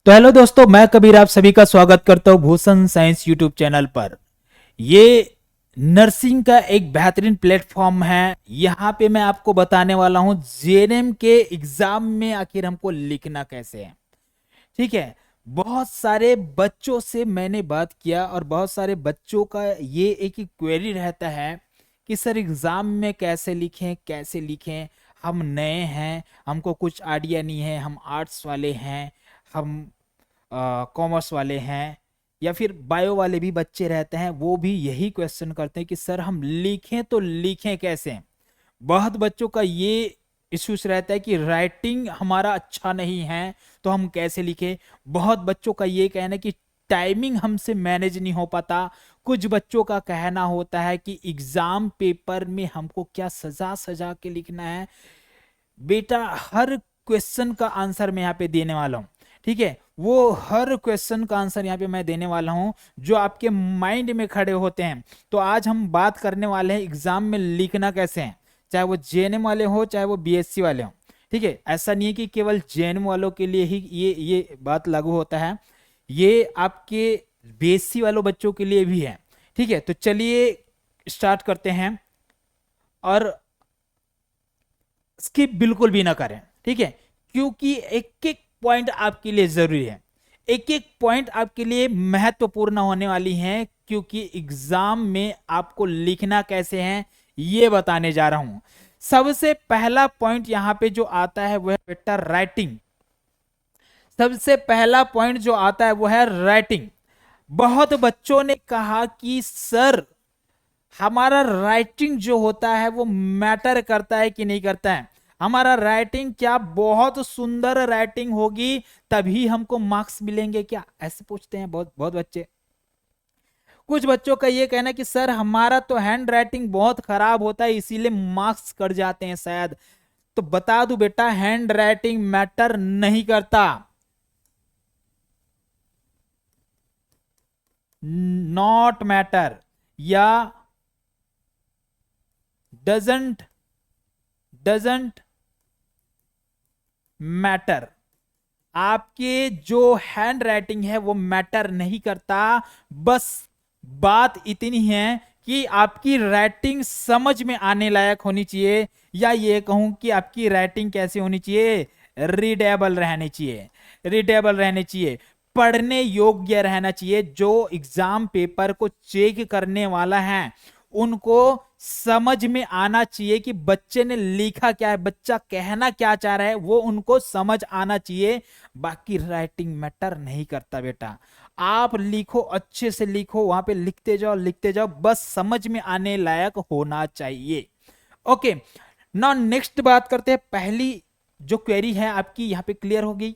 तो हेलो दोस्तों, मैं कबीर आप सभी का स्वागत करता हूं भूषण साइंस यूट्यूब चैनल पर। ये नर्सिंग का एक बेहतरीन प्लेटफॉर्म है। यहाँ पे मैं आपको बताने वाला हूं जेएनएम के एग्जाम में आखिर हमको लिखना कैसे है। ठीक है, बहुत सारे बच्चों से मैंने बात किया और बहुत सारे बच्चों का ये एक ही क्वेरी रहता है कि सर एग्जाम में कैसे लिखें। हम नए हैं, हमको कुछ आइडिया नहीं है, हम आर्ट्स वाले हैं, हम कॉमर्स वाले हैं, या फिर बायो वाले भी बच्चे रहते हैं, वो भी यही क्वेश्चन करते हैं कि सर हम लिखें तो लिखें कैसे। बहुत बच्चों का ये इश्यूज रहता है कि राइटिंग हमारा अच्छा नहीं है तो हम कैसे लिखें। बहुत बच्चों का ये कहना है कि टाइमिंग हमसे मैनेज नहीं हो पाता। कुछ बच्चों का कहना होता है कि एग्जाम पेपर में हमको क्या सजा सजा के लिखना है। बेटा, हर क्वेश्चन का आंसर मैं यहाँ पे देने वाला हूँ। ठीक है, वो हर क्वेश्चन का आंसर यहाँ पे मैं देने वाला हूँ जो आपके माइंड में खड़े होते हैं। तो आज हम बात करने वाले हैं एग्जाम में लिखना कैसे है, चाहे वो जेएनएम वाले हो चाहे वो बीएससी वाले हो। ठीक है, ऐसा नहीं है कि केवल जेएनएम वालों के लिए ही ये बात लागू होता है, ये आपके बीएससी वालों बच्चों के लिए भी है। ठीक है, तो चलिए स्टार्ट करते हैं और स्किप बिल्कुल भी ना करें। ठीक है, क्योंकि एक एक पॉइंट आपके लिए जरूरी है, एक एक पॉइंट आपके लिए महत्वपूर्ण होने वाली है, क्योंकि एग्जाम में आपको लिखना कैसे है ये बताने जा रहा हूं। सबसे पहला पॉइंट यहां पे जो आता है वो है बेटा राइटिंग। सबसे पहला पॉइंट जो आता है वो है राइटिंग। बहुत बच्चों ने कहा कि सर हमारा राइटिंग जो होता है वो मैटर करता है कि नहीं करता है। हमारा राइटिंग क्या बहुत सुंदर राइटिंग होगी तभी हमको मार्क्स मिलेंगे क्या, ऐसे पूछते हैं बहुत बहुत बच्चे। कुछ बच्चों का ये कहना है कि सर हमारा तो हैंड राइटिंग बहुत खराब होता है इसीलिए मार्क्स कट जाते हैं शायद। तो बता दूं बेटा, हैंड राइटिंग मैटर नहीं करता, नॉट मैटर या डजंट मैटर। आपके जो हैंड राइटिंग है वो मैटर नहीं करता। बस बात इतनी है कि आपकी राइटिंग समझ में आने लायक होनी चाहिए, या ये कहूं कि आपकी राइटिंग कैसे होनी चाहिए, रीडेबल रहनी चाहिए, रीडेबल रहनी चाहिए, पढ़ने योग्य रहना चाहिए। जो एग्जाम पेपर को चेक करने वाला है उनको समझ में आना चाहिए कि बच्चे ने लिखा क्या है, बच्चा कहना क्या चाह रहा है, वो उनको समझ आना चाहिए। बाकी राइटिंग मैटर नहीं करता बेटा। आप लिखो, अच्छे से लिखो, वहां पे लिखते जाओ, बस समझ में आने लायक होना चाहिए। ओके, नाउ नेक्स्ट बात करते हैं। पहली जो क्वेरी है आपकी यहाँ पे क्लियर हो गई।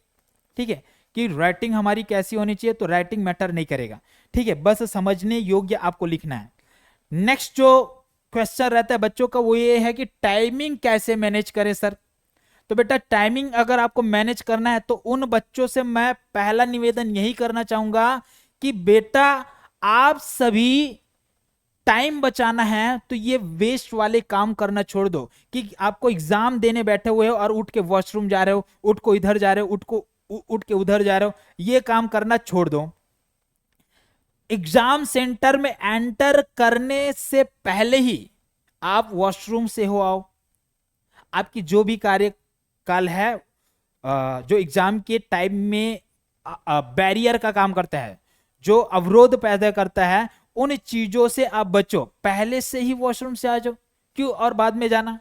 ठीक है, कि राइटिंग हमारी कैसी होनी चाहिए, तो राइटिंग मैटर नहीं करेगा। ठीक है, बस समझने योग्य आपको लिखना है। नेक्स्ट जो क्वेश्चन रहता है बच्चों का वो ये है कि टाइमिंग कैसे मैनेज करें सर। तो बेटा, टाइमिंग अगर आपको मैनेज करना है तो उन बच्चों से मैं पहला निवेदन यही करना चाहूंगा कि बेटा आप सभी टाइम बचाना है तो ये वेस्ट वाले काम करना छोड़ दो कि आपको एग्जाम देने बैठे हुए हो और उठ के वॉशरूम जा रहे हो, उठ को इधर जा रहे हो, उठ के उधर जा रहे हो, ये काम करना छोड़ दो। एग्जाम सेंटर में एंटर करने से पहले ही आप वॉशरूम से हो आओ। आपकी जो भी कार्यकाल है जो एग्जाम के टाइम में बैरियर का काम करता है, जो अवरोध पैदा करता है, उन चीजों से आप बचो। पहले से ही वॉशरूम से आ जाओ, क्यों और बाद में जाना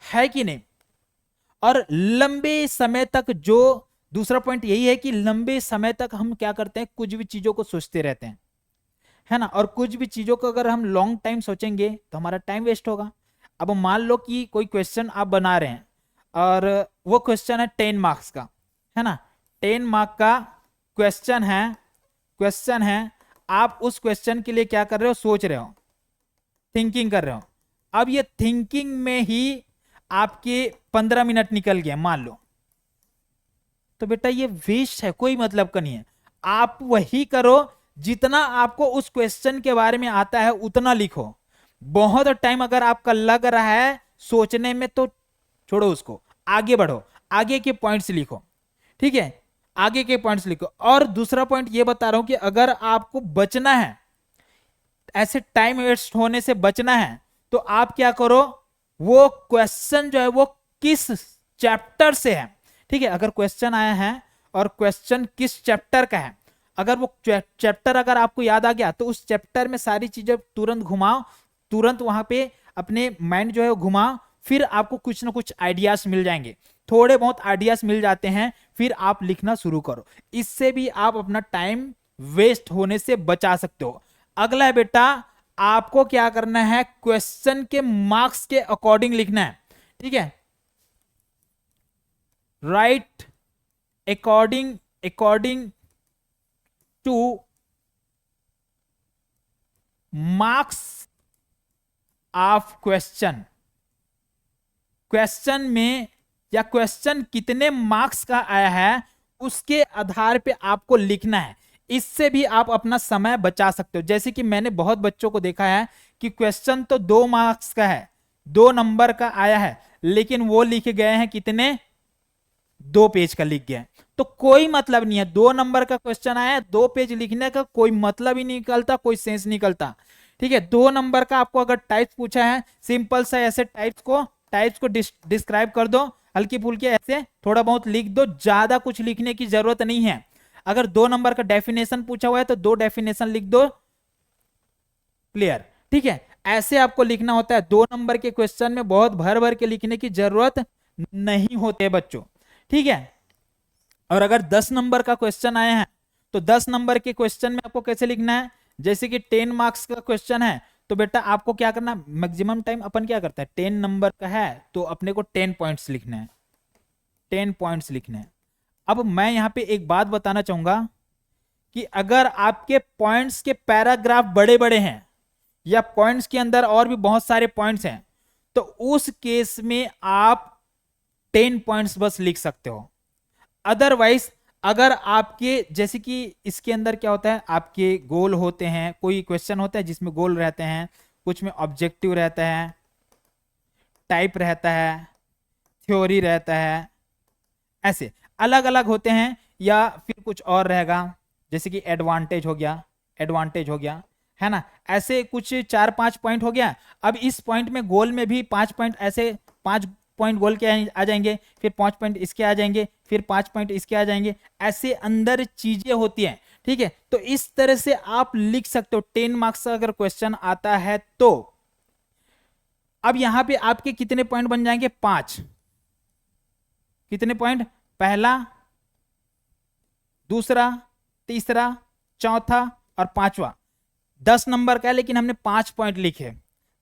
है कि नहीं। और लंबे समय तक, जो दूसरा पॉइंट यही है कि लंबे समय तक हम क्या करते हैं, कुछ भी चीजों को सोचते रहते हैं, है ना। और कुछ भी चीजों को अगर हम लॉन्ग टाइम सोचेंगे तो हमारा टाइम वेस्ट होगा। अब मान लो कि कोई क्वेश्चन आप बना रहे हैं और वो क्वेश्चन है 10 मार्क्स का, है ना। 10 मार्क का क्वेश्चन है। आप उस क्वेश्चन के लिए क्या कर रहे हो, सोच रहे हो, थिंकिंग कर रहे हो। अब ये थिंकिंग में ही आपके 15 मिनट निकल गए मान लो, तो बेटा ये वेस्ट है, कोई मतलब का नहीं है। आप वही करो जितना आपको उस क्वेश्चन के बारे में आता है उतना लिखो। बहुत टाइम अगर आपका लग रहा है सोचने में तो छोड़ो उसको, आगे बढ़ो, आगे के पॉइंट्स लिखो। ठीक है, आगे के पॉइंट्स लिखो। और दूसरा पॉइंट ये बता रहा हूं कि अगर आपको बचना है, ऐसे टाइम वेस्ट होने से बचना है, तो आप क्या करो, वो क्वेश्चन जो है वो किस चैप्टर से है, ठीक है, अगर क्वेश्चन आया है और क्वेश्चन किस चैप्टर का है, अगर वो चैप्टर अगर आपको याद आ गया तो उस चैप्टर में सारी चीजें तुरंत घुमाओ, तुरंत वहां पे अपने माइंड जो है वो घुमाओ, फिर आपको कुछ ना कुछ आइडियाज मिल जाएंगे, थोड़े बहुत आइडियाज मिल जाते हैं, फिर आप लिखना शुरू करो। इससे भी आप अपना टाइम वेस्ट होने से बचा सकते हो। अगला है बेटा, आपको क्या करना है, क्वेश्चन के मार्क्स के अकॉर्डिंग लिखना है, ठीक है, right according two marks of question. Question में या क्वेश्चन कितने मार्क्स का आया है उसके आधार पे आपको लिखना है। इससे भी आप अपना समय बचा सकते हो। जैसे कि मैंने बहुत बच्चों को देखा है कि क्वेश्चन तो 2 मार्क्स का है, 2 नंबर का आया है, लेकिन वो लिख गए हैं कितने, 2 पेज का लिख गए। तो कोई मतलब नहीं है, 2 नंबर का क्वेश्चन आया है, 2 पेज लिखने का कोई मतलब ही नहीं निकलता, कोई सेंस निकलता, ठीक है। 2 नंबर का आपको अगर टाइप्स पूछा है, सिंपल सा ऐसे टाइप्स को डिस्क्राइब कर दो, हल्की फुल्की ऐसे थोड़ा बहुत लिख दो, ज्यादा कुछ लिखने की जरूरत नहीं है। अगर 2 नंबर का डेफिनेशन पूछा हुआ है तो 2 डेफिनेशन लिख दो, क्लियर, ठीक है। ऐसे आपको लिखना होता है। 2 नंबर के क्वेश्चन में बहुत भर भर के लिखने की जरूरत नहीं होते बच्चों, ठीक है। और अगर 10 नंबर का क्वेश्चन आया है तो 10 नंबर के क्वेश्चन में आपको कैसे लिखना है, जैसे कि 10 मार्क्स का क्वेश्चन है तो बेटा आपको क्या करना, मैक्सिमम टाइम अपन क्या करता है, 10 नंबर का है तो अपने को 10 पॉइंट्स लिखना है, 10 पॉइंट्स लिखने हैं। अब मैं यहां पे एक बात बताना चाहूंगा कि अगर आपके पॉइंट्स के पैराग्राफ बड़े बड़े हैं या पॉइंट्स के अंदर और भी बहुत सारे पॉइंट्स हैं, तो उस केस में आप 10 पॉइंट्स बस लिख सकते हो। अदरवाइज अगर आपके, जैसे कि इसके अंदर क्या होता है, आपके गोल होते हैं, कोई क्वेश्चन होता है जिसमें गोल रहते हैं, कुछ में ऑब्जेक्टिव रहता है, टाइप रहता है, थ्योरी रहता है, ऐसे अलग अलग होते हैं, या फिर कुछ और रहेगा, जैसे कि एडवांटेज हो गया, है ना, ऐसे कुछ 4-5 पॉइंट हो गया। अब इस पॉइंट में गोल में भी 5 पॉइंट, ऐसे 5 पॉइंट गोल के आ जाएंगे, फिर 5 पॉइंट इसके आ जाएंगे, फिर 5 पॉइंट इसके आ जाएंगे, ऐसे अंदर चीजें होती हैं, ठीक है। तो इस तरह से आप लिख सकते हो। 10 मार्क्स का अगर क्वेश्चन आता है तो अब यहां पे आपके कितने पॉइंट बन जाएंगे, 5। कितने पॉइंट, पहला, दूसरा, तीसरा, चौथा और 5वां। 10 नंबर का है लेकिन हमने 5 पॉइंट लिखे,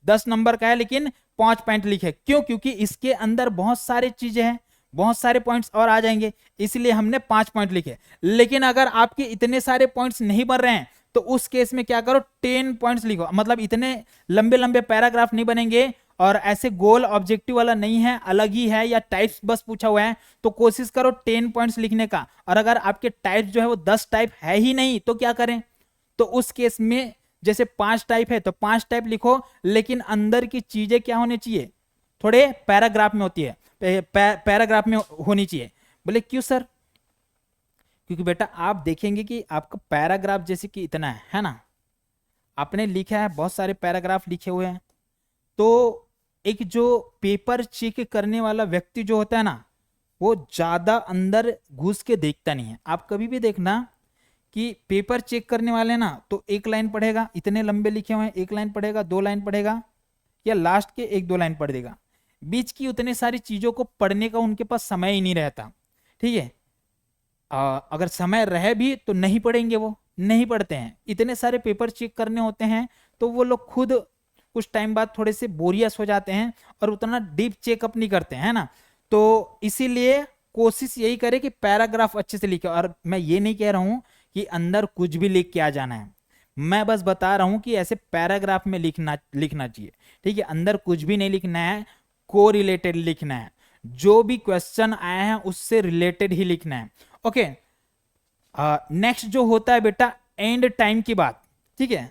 10 नंबर का है लेकिन 5 पॉइंट लिखे। क्यों, क्योंकि इसके अंदर बहुत सारी चीजें हैं, बहुत सारे पॉइंट्स और आ जाएंगे, इसलिए हमने 5 पॉइंट लिखे। लेकिन अगर आपके इतने सारे पॉइंट्स नहीं बन रहे हैं तो उस केस में क्या करो, 10 पॉइंट्स लिखो। मतलब इतने लंबे लंबे पैराग्राफ नहीं बनेंगे और ऐसे गोल ऑब्जेक्टिव वाला नहीं है, अलग ही है, या टाइप्स बस पूछा हुआ है, तो कोशिश करो 10 पॉइंट्स लिखने का। और अगर आपके टाइप जो है वो 10 टाइप है ही नहीं तो क्या करें, तो उस केस में जैसे 5 टाइप है तो 5 टाइप लिखो, लेकिन अंदर की चीजें क्या होनी चाहिए, थोड़े पैराग्राफ में होती है, पैराग्राफ में होनी चाहिए। बोले क्यों सर, क्योंकि बेटा आप देखेंगे कि आपका पैराग्राफ जैसे कि इतना है ना, आपने लिखा है, बहुत सारे पैराग्राफ लिखे हुए हैं, तो एक जो पेपर चेक करने वाला व्यक्ति जो होता है ना, वो ज्यादा अंदर घुस के देखता नहीं है। आप कभी भी देखना कि पेपर चेक करने वाले ना तो 1 लाइन पढ़ेगा, इतने लंबे लिखे हुए हैं, 1 लाइन पढ़ेगा, 2 लाइन पढ़ेगा, या लास्ट के 1-2 लाइन पढ़ देगा। बीच की उतने सारी चीजों को पढ़ने का उनके पास समय ही नहीं रहता, ठीक है। अगर समय रहे भी तो नहीं पढ़ेंगे, वो नहीं पढ़ते हैं। इतने सारे पेपर चेक करने होते हैं तो वो लोग खुद कुछ टाइम बाद थोड़े से बोरियस हो जाते हैं और उतना डीप चेकअप नहीं करते हैं ना। तो इसीलिए कोशिश यही करे कि पैराग्राफ अच्छे से लिखे। और मैं ये नहीं कह रहा हूं कि अंदर कुछ भी लिख के आ जाना है, मैं बस बता रहा हूं कि ऐसे पैराग्राफ में लिखना चाहिए, ठीक है। अंदर कुछ भी नहीं लिखना है, को रिलेटेड लिखना है, जो भी क्वेश्चन आया है उससे रिलेटेड ही लिखना है। ओके, नेक्स्ट जो होता है बेटा एंड टाइम की बात, ठीक है।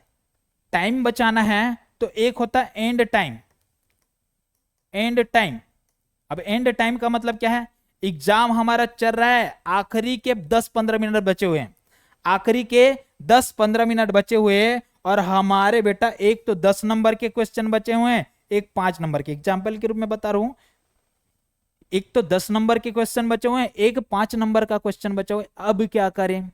टाइम बचाना है तो एक होता है एंड टाइम। एंड टाइम, अब एंड टाइम का मतलब क्या है, एग्जाम हमारा चल रहा है, आखिरी के 10-15 मिनट बचे हुए हैं, आखिरी के 10-15 मिनट बचे हुए हैं, और हमारे बेटा एक तो 10 नंबर के क्वेश्चन बचे हुए हैं, एक 5 नंबर के। एग्जाम्पल के रूप में बता रहा हूं, एक तो 10 नंबर के क्वेश्चन बचे हुए हैं, एक 5 नंबर का क्वेश्चन बचा हुआ है। अब क्या करें,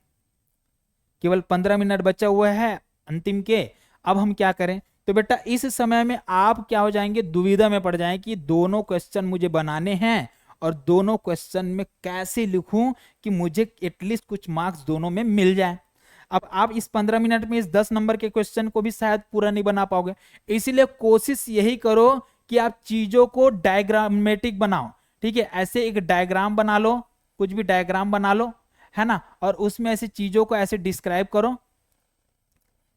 केवल 15 मिनट बचा हुआ है अंतिम के, अब हम क्या करें? तो बेटा इस समय में आप क्या हो जाएंगे, दुविधा में पड़ जाएंगे कि दोनों क्वेश्चन मुझे बनाने हैं और दोनों क्वेश्चन में कैसे लिखूं कि मुझे एटलीस्ट कुछ मार्क्स दोनों में मिल जाए। अब आप इस 15 मिनट में इस 10 नंबर के क्वेश्चन को भी शायद पूरा नहीं बना पाओगे, इसीलिए कोशिश यही करो कि आप चीजों को डायग्रामेटिक बनाओ। ठीक है, ऐसे एक डायग्राम बना लो, कुछ भी डायग्राम बना लो, है ना, और उसमें ऐसे चीजों को ऐसे डिस्क्राइब करो,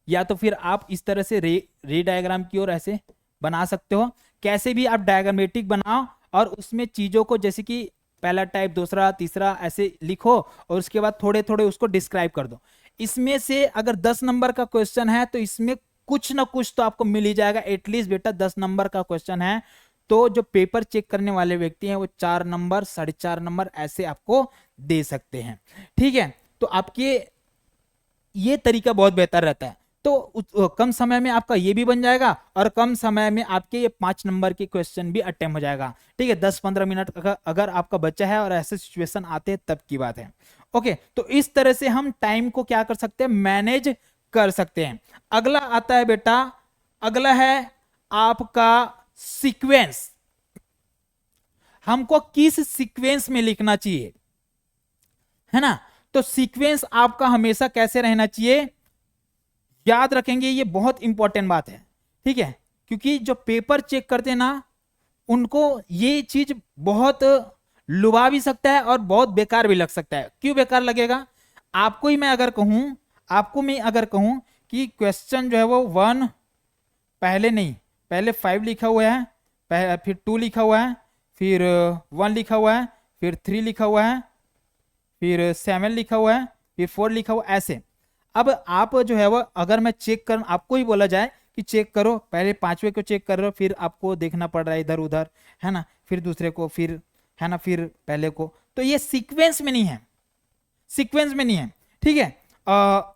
या तो फिर आप इस तरह से रे डायग्राम की ओर ऐसे बना सकते हो। कैसे भी आप डायग्रामेटिक बनाओ और उसमें चीजों को जैसे कि पहला टाइप, दूसरा, तीसरा ऐसे लिखो, और उसके बाद थोड़े थोड़े उसको डिस्क्राइब कर दो। इसमें से अगर 10 नंबर का क्वेश्चन है तो इसमें कुछ ना कुछ तो आपको मिल ही जाएगा। एटलीस्ट बेटा 10 नंबर का क्वेश्चन है तो जो पेपर चेक करने वाले व्यक्ति हैं वो 4 नंबर, 4.5 नंबर ऐसे आपको दे सकते हैं। ठीक है, तो आपके ये तरीका बहुत बेहतर रहता है। तो कम समय में आपका ये भी बन जाएगा और कम समय में आपके ये 5 नंबर के क्वेश्चन भी अटेम्प्ट हो जाएगा। ठीक है, 10-15 मिनट अगर आपका बच्चा है और ऐसे सिचुएशन आते हैं तब की बात है। ओके, तो इस तरह से हम टाइम को क्या कर सकते हैं, मैनेज कर सकते हैं। अगला आता है बेटा, अगला है आपका सीक्वेंस। हमको किस सीक्वेंस में लिखना चाहिए, है ना। तो सीक्वेंस आपका हमेशा कैसे रहना चाहिए, याद रखेंगे, ये बहुत इंपॉर्टेंट बात है। ठीक है, क्योंकि जो पेपर चेक करते हैं ना, उनको ये चीज बहुत लुभा भी सकता है और बहुत बेकार भी लग सकता है। क्यों बेकार लगेगा, आपको ही मैं अगर कहूं कि क्वेश्चन जो है वो 1 पहले नहीं, पहले 5 लिखा हुआ है, फिर 2 लिखा हुआ है, फिर 1 लिखा हुआ है, फिर 3 लिखा हुआ है, फिर 7 लिखा हुआ है, फिर 4 लिखा हुआ, ऐसे। अब आप जो है वो अगर मैं चेक कर, आपको ही बोला जाए कि चेक करो, पहले 5वें को चेक कर रहे हो, फिर आपको देखना पड़ रहा है इधर उधर, है ना, फिर दूसरे को, फिर, है ना, फिर पहले को, तो ये सीक्वेंस में नहीं है, सीक्वेंस में नहीं है। ठीक है,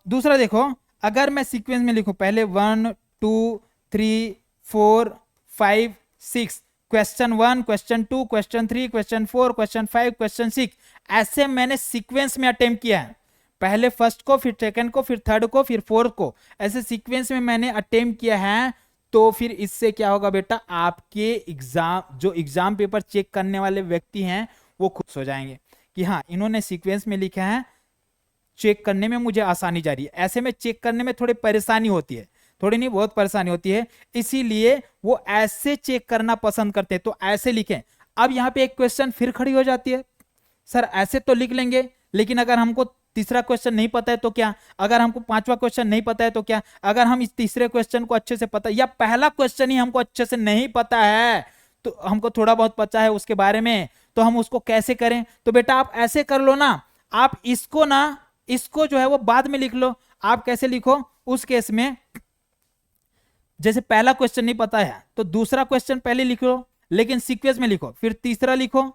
दूसरा देखो, अगर मैं सीक्वेंस में लिखूं पहले 1 2 3 4 5 6, question 1, question 2, question 3, question 4, question 5, question 6, ऐसे मैंने सीक्वेंस में अटेम्प्ट किया है। पहले फर्स्ट को, फिर सेकंड को, फिर थर्ड को, फिर फोर्थ को, ऐसे सीक्वेंस में मैंने अटेम्प्ट किया है। तो फिर इससे क्या होगा बेटा, आपके एग्जाम, जो एग्जाम पेपर चेक करने वाले व्यक्ति हैं वो खुश हो जाएंगे कि हाँ, इन्होंने सीक्वेंस में लिखा है, चेक करने में मुझे आसानी जा रही है। ऐसे में चेक करने में थोड़ी परेशानी होती है, थोड़ी नहीं, बहुत परेशानी होती है, इसीलिए वो ऐसे चेक करना पसंद करते हैं। तो ऐसे लिखें। अब यहाँ पे एक क्वेश्चन फिर खड़ी हो जाती है, सर ऐसे तो लिख लेंगे, लेकिन अगर हमको तीसरा क्वेश्चन नहीं पता है तो क्या, अगर हमको 5वां क्वेश्चन नहीं पता है तो क्या, अगर हम इस तीसरे क्वेश्चन को अच्छे से पता, या पहला क्वेश्चन ही हमको अच्छे से नहीं पता है, तो हमको थोड़ा बहुत पता है उसके बारे में, तो हम उसको कैसे करें। तो बेटा आप ऐसे कर लो ना, आप इसको जो है वो बाद में लिख लो। आप कैसे लिखो उस केस में, जैसे पहला क्वेश्चन नहीं पता है तो दूसरा क्वेश्चन पहले लिखो, लेकिन सीक्वेंस में लिखो, फिर तीसरा लिखो,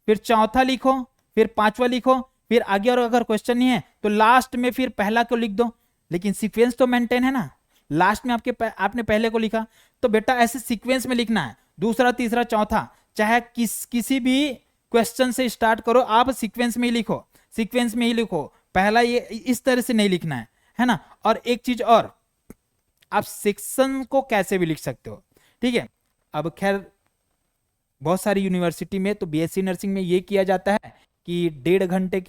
फिर चौथा लिखो, फिर 5वां लिखो, फिर आगे, और अगर क्वेश्चन नहीं है तो लास्ट में फिर पहला को लिख दो, लेकिन सीक्वेंस तो मेंटेन है ना। लास्ट में आपने पहले को लिखा, तो बेटा ऐसे सीक्वेंस में लिखना है, दूसरा, तीसरा, चौथा, चाहे किसी भी क्वेश्चन से स्टार्ट करो, आप सीक्वेंस में ही लिखो, सीक्वेंस में ही लिखो, पहला ये इस तरह से नहीं लिखना है ना। और एक चीज और, आप सेक्शन को कैसे भी लिख सकते हो। ठीक है, अब खैर बहुत सारी यूनिवर्सिटी में तो बीएससी नर्सिंग में ये किया जाता है कि 1.5 घंटे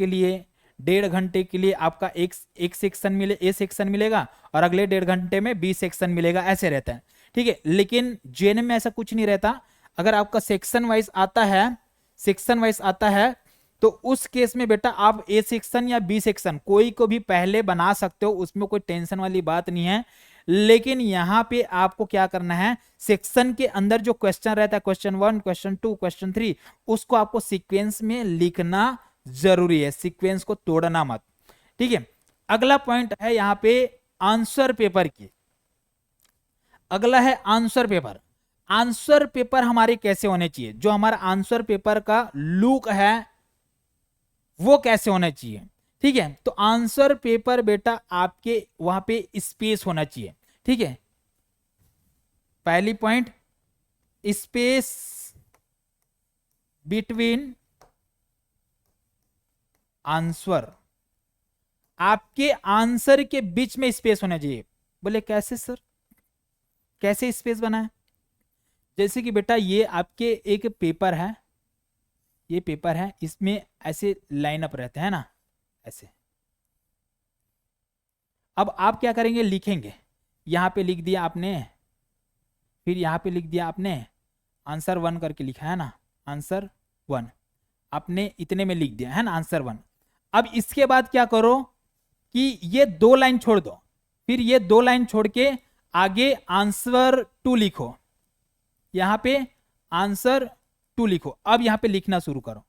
के लिए आपका एक सेक्शन ए सेक्शन मिलेगा और अगले 1.5 घंटे में बी सेक्शन मिलेगा, ऐसे रहता है। ठीक है, लेकिन जेएनएम में ऐसा कुछ नहीं रहता। अगर आपका सेक्शन वाइज आता है तो उस केस में बेटा आप ए सेक्शन या बी सेक्शन कोई को भी पहले बना सकते हो, उसमें कोई टेंशन वाली बात नहीं है। लेकिन यहां पे आपको क्या करना है, सेक्शन के अंदर जो क्वेश्चन रहता है, क्वेश्चन 1, क्वेश्चन 2, क्वेश्चन 3, उसको आपको सीक्वेंस में लिखना जरूरी है, सीक्वेंस को तोड़ना मत। ठीक है, अगला पॉइंट है यहां पे आंसर पेपर की। अगला है आंसर पेपर। आंसर पेपर हमारे कैसे होने चाहिए, जो हमारा आंसर पेपर का लुक है वो कैसे होना चाहिए। ठीक है, तो आंसर पेपर बेटा आपके वहां पे स्पेस होना चाहिए। ठीक है, पहली पॉइंट, स्पेस बिटवीन आंसर, आपके आंसर के बीच में स्पेस होना चाहिए। बोले कैसे सर, कैसे स्पेस बना है? जैसे कि बेटा ये आपके एक पेपर है, ये पेपर है, इसमें ऐसे लाइन अप रहते हैं ना, ऐसे। अब आप क्या करेंगे, लिखेंगे, यहां पे लिख दिया आपने, फिर यहां पे लिख दिया आपने आंसर 1 करके लिखा है ना, आंसर 1 आपने इतने में लिख दिया है ना, आंसर 1। अब इसके बाद क्या करो कि ये 2 लाइन छोड़ दो, फिर ये 2 लाइन छोड़ के आगे आंसर 2 लिखो, यहां पे आंसर 2 लिखो। अब यहां पे लिखना शुरू करो,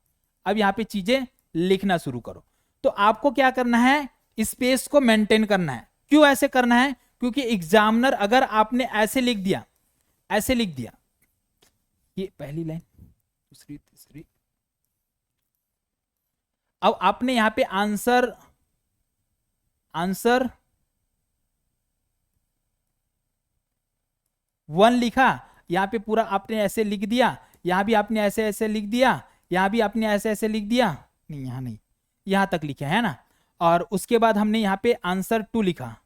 अब यहां पे चीजें लिखना शुरू करो। तो आपको क्या करना है, स्पेस को मेंटेन करना है। क्यों ऐसे करना है? क्योंकि एग्जामिनर, अगर आपने ऐसे लिख दिया, ऐसे लिख दिया, ये पहली लाइन, दूसरी, तीसरी, अब आपने यहां पे आंसर 1 लिखा, यहां पे पूरा आपने ऐसे लिख दिया, यहां भी आपने ऐसे ऐसे लिख दिया, यहां भी आपने ऐसे ऐसे लिख दिया, नहीं यहां नहीं, यहां तक लिखे है ना। और उसके बाद हमने यहां पे आंसर 2 लिखा,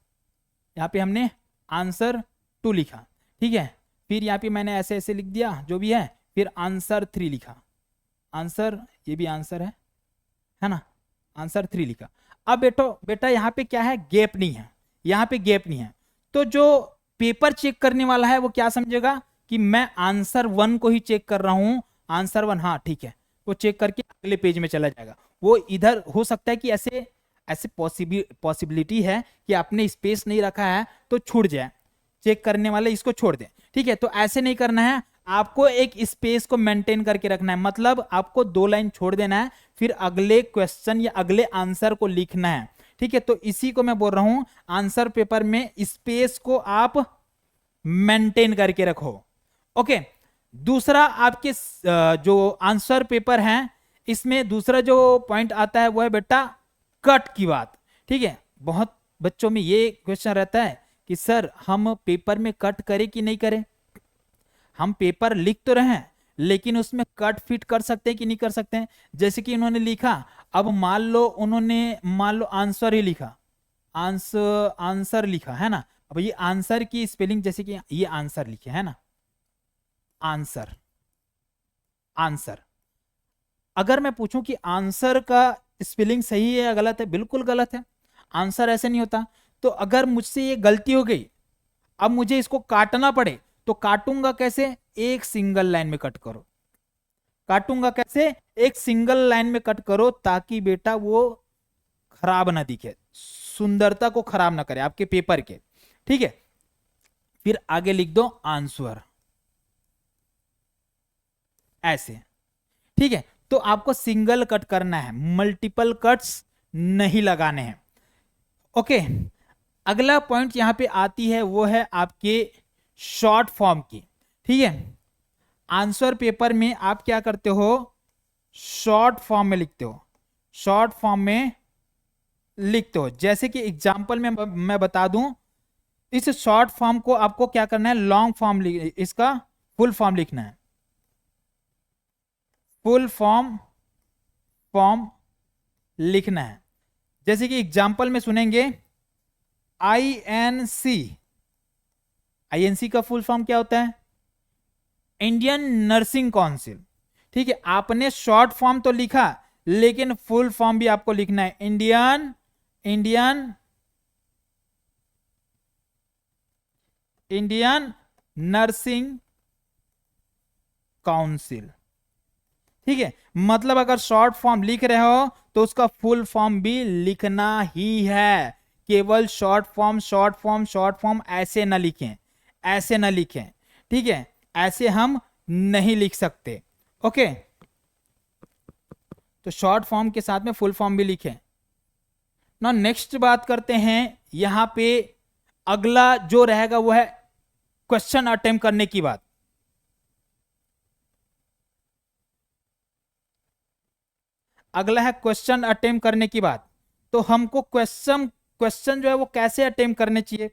यहां पे हमने आंसर 2 लिखा। ठीक है, फिर यहां पे मैंने ऐसे ऐसे लिख दिया जो भी है, फिर आंसर 3 लिखा, आंसर, ये भी आंसर है ना, आंसर 3 लिखा। अब बेटा यहाँ पे क्या है, गैप नहीं है, यहाँ पे गैप नहीं है। तो जो पेपर चेक करने वाला है वो क्या समझेगा कि मैं आंसर 1 को ही चेक कर रहा हूं, आंसर 1, हाँ ठीक है, वो चेक करके अगले पेज में चला जाएगा। वो इधर हो सकता है कि ऐसे ऐसे पॉसिबिलिटी है कि आपने स्पेस नहीं रखा है तो छूट जाए, चेक करने वाले इसको छोड़ दें। ठीक है, तो ऐसे नहीं करना है, आपको एक स्पेस को मेंटेन करके रखना है, मतलब आपको 2 लाइन छोड़ देना है, फिर अगले क्वेश्चन या अगले आंसर को लिखना है। ठीक है, तो इसी को मैं बोल रहा हूं, आंसर पेपर में स्पेस को आप मेंटेन करके रखो। ओके, दूसरा आपके जो आंसर पेपर है, इसमें दूसरा जो पॉइंट आता है वो है बेटा कट की बात। ठीक है, बहुत बच्चों में ये क्वेश्चन रहता है कि सर हम पेपर में कट करें कि नहीं करें। हम पेपर लिख तो रहे हैं लेकिन उसमें कट फिट कर सकते हैं कि नहीं कर सकते हैं। जैसे कि उन्होंने लिखा, अब मान लो आंसर ही लिखा, आंसर लिखा है ना, अब ये आंसर की स्पेलिंग, जैसे कि ये आंसर लिखे है ना, आंसर, आंसर, अगर मैं पूछूं कि आंसर का स्पेलिंग सही है या गलत है, बिल्कुल गलत है, आंसर ऐसे नहीं होता। तो अगर मुझसे ये गलती हो गई, अब मुझे इसको काटना पड़े, तो काटूंगा कैसे, एक सिंगल लाइन में कट करो, काटूंगा कैसे, एक सिंगल लाइन में कट करो, ताकि बेटा वो खराब ना दिखे, सुंदरता को खराब ना करे आपके पेपर के। ठीक है, फिर आगे लिख दो आंसर, ऐसे। ठीक है, तो आपको सिंगल कट करना है, मल्टीपल कट्स नहीं लगाने हैं। ओके, अगला पॉइंट यहां पे आती है वो है आपके शॉर्ट फॉर्म की। ठीक है, आंसर पेपर में आप क्या करते हो, शॉर्ट फॉर्म में लिखते हो, शॉर्ट फॉर्म में लिखते हो। जैसे कि एग्जांपल में मैं बता दूं, इस शॉर्ट फॉर्म को आपको क्या करना है, लॉन्ग फॉर्म, इसका फुल फॉर्म लिखना है, फुल फॉर्म लिखना है। जैसे कि एग्जांपल में सुनेंगे INC, INC का फुल फॉर्म क्या होता है, इंडियन नर्सिंग काउंसिल। ठीक है, आपने शॉर्ट फॉर्म तो लिखा लेकिन फुल फॉर्म भी आपको लिखना है, इंडियन नर्सिंग काउंसिल। ठीक है, मतलब अगर शॉर्ट फॉर्म लिख रहे हो तो उसका फुल फॉर्म भी लिखना ही है। केवल short form short form short form ऐसे ना लिखें, ऐसे ना लिखें। ठीक है, ऐसे हम नहीं लिख सकते। ओके, तो शॉर्ट फॉर्म के साथ में फुल फॉर्म भी लिखें ना। नेक्स्ट बात करते हैं, यहां पे अगला जो रहेगा वो है क्वेश्चन अटेम्प्ट करने की बात। अगला है क्वेश्चन अटेम्प्ट करने की बात। तो हमको क्वेश्चन जो है वो कैसे अटेम्प्ट करने चाहिए,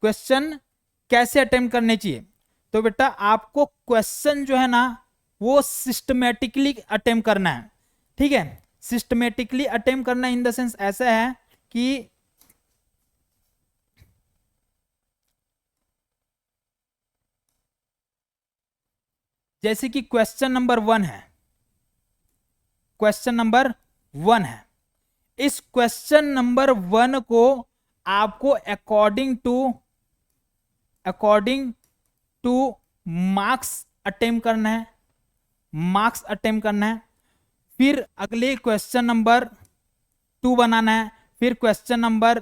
क्वेश्चन कैसे अटेम्प्ट करने चाहिए। तो बेटा आपको क्वेश्चन जो है ना वो सिस्टमेटिकली अटेम्प्ट करना है, ठीक है। सिस्टमेटिकली अटेम्प्ट करना इन द सेंस ऐसा है कि जैसे कि क्वेश्चन नंबर 1 है, क्वेश्चन नंबर 1 है, इस क्वेश्चन नंबर 1 को आपको अकॉर्डिंग टू मार्क्स अटेम्प्ट करना है, मार्क्स अटेम्प्ट करना है। फिर अगले क्वेश्चन नंबर 2 बनाना है, फिर क्वेश्चन नंबर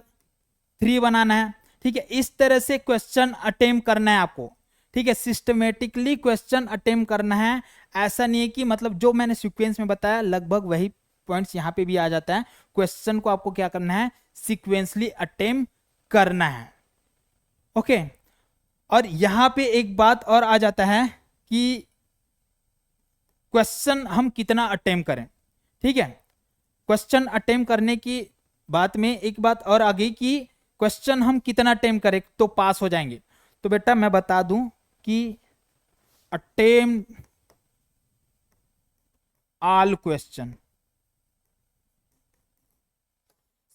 3 बनाना है, ठीक है। इस तरह से क्वेश्चन अटेम्प्ट करना है आपको, ठीक है। सिस्टमेटिकली क्वेश्चन अटेम्प्ट करना है। ऐसा नहीं है कि मतलब जो मैंने सीक्वेंस में बताया लगभग वही पॉइंट्स यहां पे भी आ जाता है। क्वेश्चन को आपको क्या करना है, सीक्वेंसली अटेम्प्ट करना है, ओके। और यहां पे एक बात और आ जाता है कि क्वेश्चन हम कितना अटेम्प्ट करें, ठीक है। क्वेश्चन अटेम्प्ट करने की बात में एक बात और आ गई कि क्वेश्चन हम कितना अटेम्प्ट करें तो पास हो जाएंगे। तो बेटा मैं बता दूं कि अटेम्प्ट ऑल क्वेश्चन,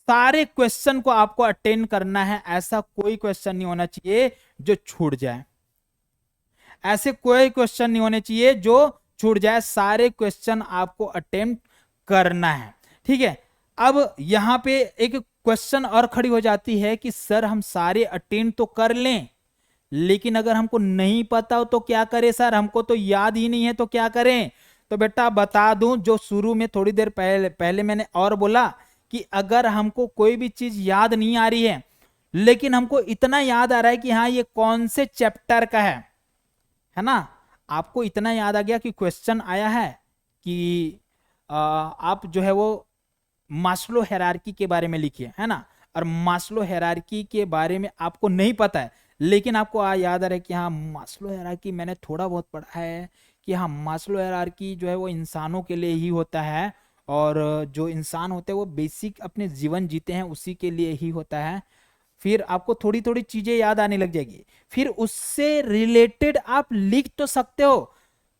सारे क्वेश्चन को आपको अटेंड करना है। ऐसा कोई क्वेश्चन नहीं होना चाहिए जो छूट जाए, ऐसे कोई क्वेश्चन नहीं होने चाहिए जो छूट जाए। सारे क्वेश्चन आपको अटेम्प्ट करना है, ठीक है। अब यहां पे एक क्वेश्चन और खड़ी हो जाती है कि सर हम सारे अटेंड तो कर लें, लेकिन अगर हमको नहीं पता हो तो क्या करें सर, हमको तो याद ही नहीं है तो क्या करें। तो बेटा बता दूं, जो शुरू में थोड़ी देर पहले मैंने और बोला कि अगर हमको कोई भी चीज याद नहीं आ रही है लेकिन हमको इतना याद आ रहा है कि हाँ ये कौन से चैप्टर का है ना, आपको इतना याद आ गया कि क्वेश्चन आया है कि आप जो है वो मास्लो हायरार्की के बारे में लिखिए, है ना। और मास्लो हायरार्की के बारे में आपको नहीं पता है लेकिन आपको याद आ रहा है कि हाँ मास्लो हायरार्की मैंने थोड़ा बहुत पढ़ा है कि हाँ मास्लो हायरार्की जो है वो इंसानों के लिए ही होता है और जो इंसान होते हैं वो बेसिक अपने जीवन जीते हैं उसी के लिए ही होता है। फिर आपको थोड़ी थोड़ी चीजें याद आने लग जाएगी, फिर उससे रिलेटेड आप लिख तो सकते हो।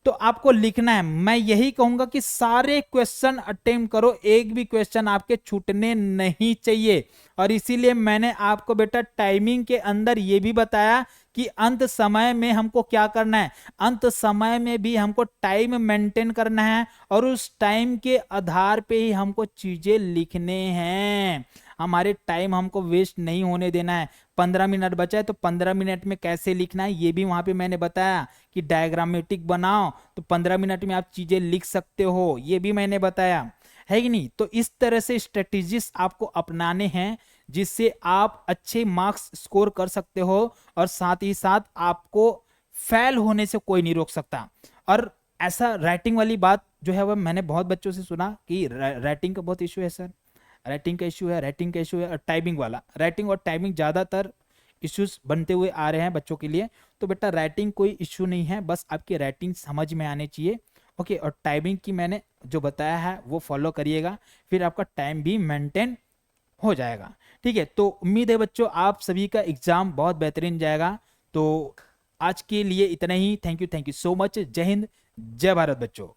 तो आपको लिखना है, मैं यही कहूंगा कि सारे क्वेश्चन अटेम्प्ट करो, एक भी क्वेश्चन आपके छूटने नहीं चाहिए। और इसीलिए मैंने आपको बेटा टाइमिंग के अंदर यह भी बताया कि अंत समय में हमको क्या करना है, अंत समय में भी हमको टाइम मेंटेन करना है और उस टाइम के आधार पे ही हमको चीजें लिखने हैं। हमारे टाइम हमको वेस्ट नहीं होने देना है। 15 मिनट बचा है तो 15 मिनट में कैसे लिखना है ये भी वहां पे मैंने बताया कि डायग्रामेटिक बनाओ तो 15 मिनट में आप चीजें लिख सकते हो, ये भी मैंने बताया है कि नहीं। तो इस तरह से स्ट्रेटेजीज आपको अपनाने हैं जिससे आप अच्छे मार्क्स स्कोर कर सकते हो और साथ ही साथ आपको फेल होने से कोई नहीं रोक सकता। और ऐसा राइटिंग वाली बात जो है वह मैंने बहुत बच्चों से सुना कि राइटिंग का बहुत इशू है सर, राइटिंग का इशू है, राइटिंग का इशू है। और टाइपिंग वाला, राइटिंग और टाइपिंग ज़्यादातर इश्यूज बनते हुए आ रहे हैं बच्चों के लिए। तो बेटा राइटिंग कोई इशू नहीं है, बस आपकी राइटिंग समझ में आनी चाहिए, ओके। और टाइपिंग की मैंने जो बताया है वो फॉलो करिएगा, फिर आपका टाइम भी मेंटेन हो जाएगा, ठीक है। तो उम्मीद है बच्चों आप सभी का एग्जाम बहुत बेहतरीन जाएगा। तो आज के लिए इतना ही। Thank you so much. जय हिंद, जय भारत बच्चों।